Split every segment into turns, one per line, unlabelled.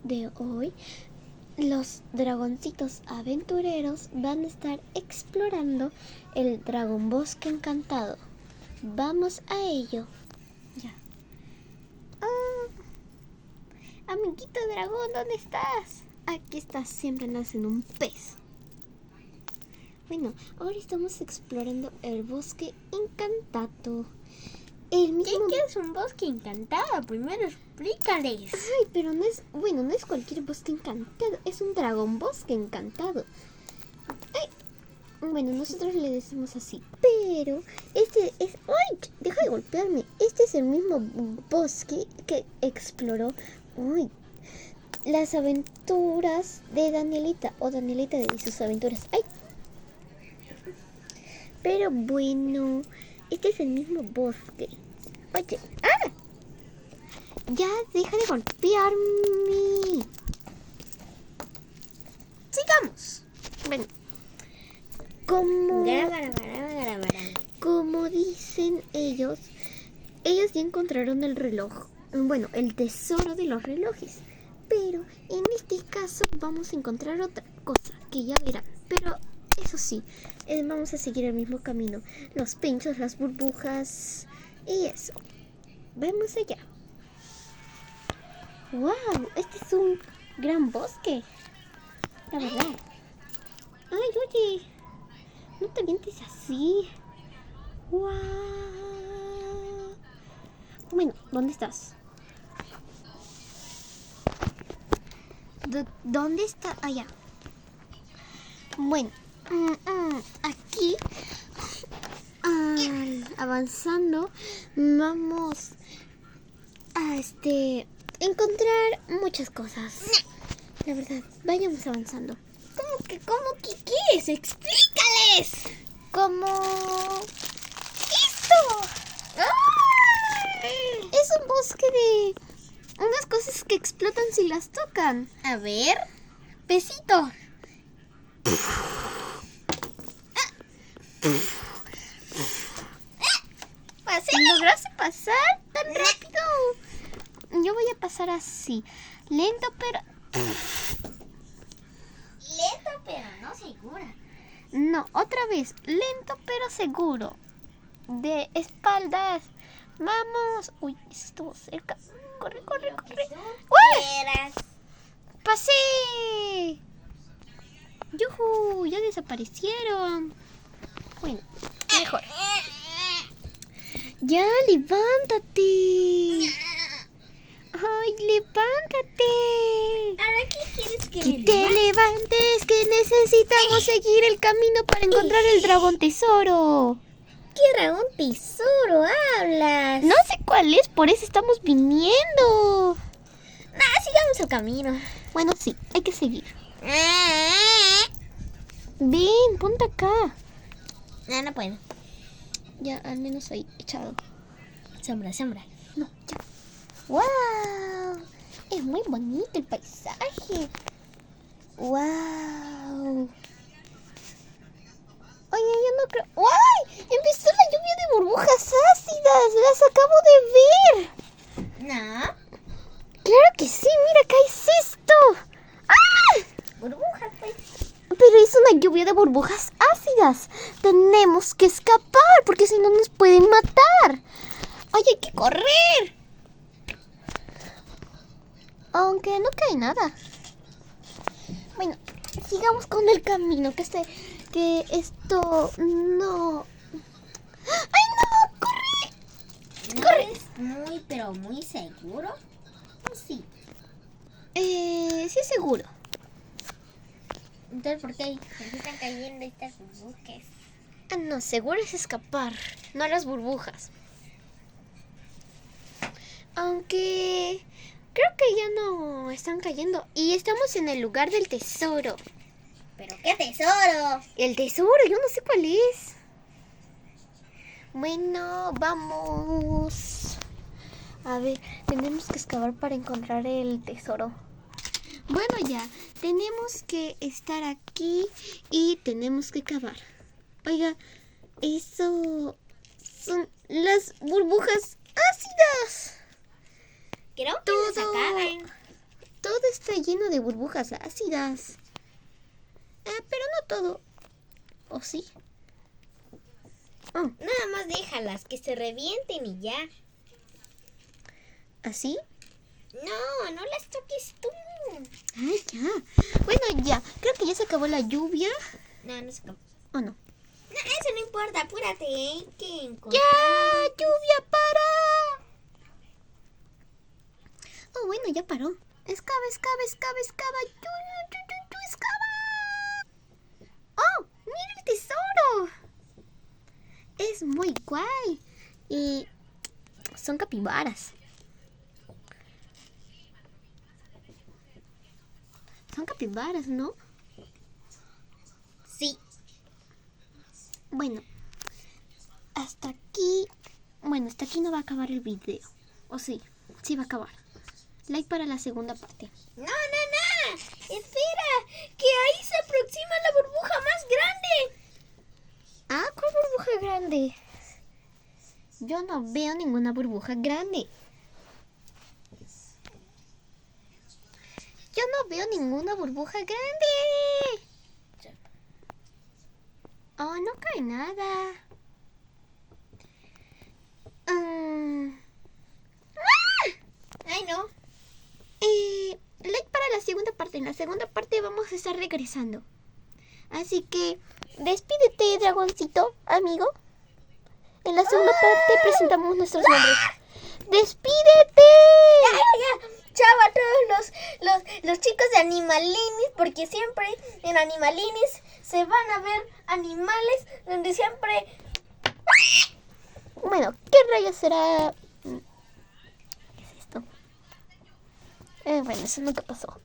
de hoy, los dragoncitos aventureros van a estar explorando el Dragón Bosque Encantado. Vamos a ello. Ya. Amiguito dragón, ¿dónde estás? Aquí estás, siempre andas en un pez. Bueno, ahora estamos explorando el bosque encantado. El mismo...
¿Qué es un bosque encantado? Primero explícales.
Ay, pero no es... Bueno, no es cualquier bosque encantado. Es un dragón bosque encantado. Ay. Bueno, nosotros le decimos así. Pero este es... ¡Ay! Deja de golpearme. Este es el mismo bosque que exploró... ¡Ay! Las aventuras de Danielita. O Danielita de sus aventuras. ¡Ay! Pero bueno, este es el mismo bosque. Oye, ¡ah! Ya, deja de golpearme. Sigamos. Bueno, como dicen ellos ya encontraron el reloj. Bueno, el tesoro de los relojes. Pero en este caso vamos a encontrar otra cosa que ya verán. Pero eso sí, vamos a seguir el mismo camino. Los pinchos, las burbujas y eso. Vamos allá. ¡Wow! Este es un gran bosque. La verdad. ¡Ay, oye! No te avientes así. ¡Wow! Bueno, ¿dónde estás? ¿Dónde está? Allá. Bueno, aquí, avanzando, vamos a encontrar muchas cosas. La verdad, vayamos avanzando.
¿Cómo que qué es? ¡Explícales!
Como esto. Es un bosque de unas cosas que explotan si las tocan.
A ver, besito.
¿Lograste pasar tan rápido? Yo voy a pasar así, lento pero...
Lento pero no segura.
No, otra vez, lento pero seguro. De espaldas. Vamos. Uy, estuvo cerca. Corre, corre, corre. ¡Uy! ¡Pasé! ¡Yujú! Ya desaparecieron. Bueno, mejor. Ya, levántate. Ay, levántate.
¿Ahora qué quieres que
Que te levantes, que necesitamos seguir el camino para encontrar el dragón tesoro.
¿Qué dragón tesoro hablas?
No sé cuál es, por eso estamos viniendo.
Sigamos el camino.
Bueno, sí, hay que seguir. Ven, ponte acá.
No puedo.
Ya, al menos ahí, echado.
Sombra.
No, ya. ¡Wow! Es muy bonito el paisaje. ¡Wow! Oye, yo no creo... ¡Ay! Empezó la lluvia de burbujas ácidas. Las acabo de ver.
No.
Claro que sí, mira, ¿qué es esto? ¡Ah!
Burbujas, pues.
Pero es una lluvia de burbujas ácidas. Tenemos que escapar porque si no nos pueden matar. ¡Ay, hay que correr! Aunque no cae nada. Bueno, sigamos con el camino. Que esto no... ¡Ay, no! ¡Corre!
¿No
¡Corre!
es muy, pero muy seguro? ¿O sí?
Sí, seguro.
Entonces, ¿por qué están cayendo estas burbujas?
Ah, no, seguro es escapar, no las burbujas. Aunque creo que ya no están cayendo. Y estamos en el lugar del tesoro.
¿Pero qué tesoro?
El tesoro, yo no sé cuál es. Bueno, vamos. A ver, tenemos que excavar para encontrar el tesoro. Bueno, ya, tenemos que estar aquí y tenemos que cavar. Oiga, eso son las burbujas ácidas.
Creo que nos acaban.
Todo está lleno de burbujas ácidas. Pero no todo. ¿O sí? Oh,
Nada más déjalas, que se revienten y ya.
¿así?
No, no las toques tú.
Ay, ya. Bueno, ya. Creo que ya se acabó la lluvia.
No, no se acabó.
¿O no?
No, eso no importa, apúrate, hay que encontrar.
¡Ya! ¡Lluvia, para! Oh, bueno, ya paró. Excava, excava, excava, excava. Excava. ¡Oh! ¡Mira el tesoro! Es muy guay. Y son capibaras. Son capibaras, ¿no?
Sí.
Bueno, hasta aquí. Bueno, hasta aquí no va a acabar el video. ¿O sí? Sí va a acabar. Like para la segunda parte.
No, no, no. Espera, que ahí se aproxima la burbuja más grande.
Ah, ¿cuál burbuja grande? Yo no veo ninguna burbuja grande. Yo no veo ninguna burbuja grande. Oh, no cae nada.
Ay, no.
Like para la segunda parte. En la segunda parte vamos a estar regresando. Así que despídete, dragoncito, amigo. En la segunda parte presentamos nuestros nombres. ¡Despídete!
Ya. Chao a todos los chicos de Animalinis, porque siempre en Animalinis se van a ver animales donde siempre...
Bueno, ¿qué rayos será? ¿Qué es esto? Bueno, eso nunca pasó.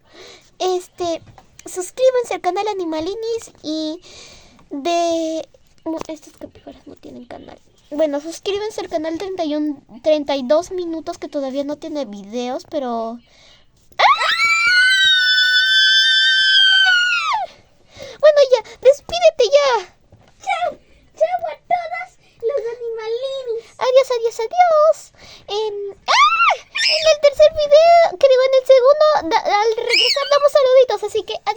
Suscríbanse al canal Animalinis y de... No, estos capibaras no tienen canal. Bueno, suscríbanse al canal 32 minutos que todavía no tiene videos, pero... Bueno, ya, despídete ya.
Chao a todos los Animalinis.
Adiós, adiós, adiós. En el tercer video, que digo, en el segundo, al regresar damos saluditos, así que adiós.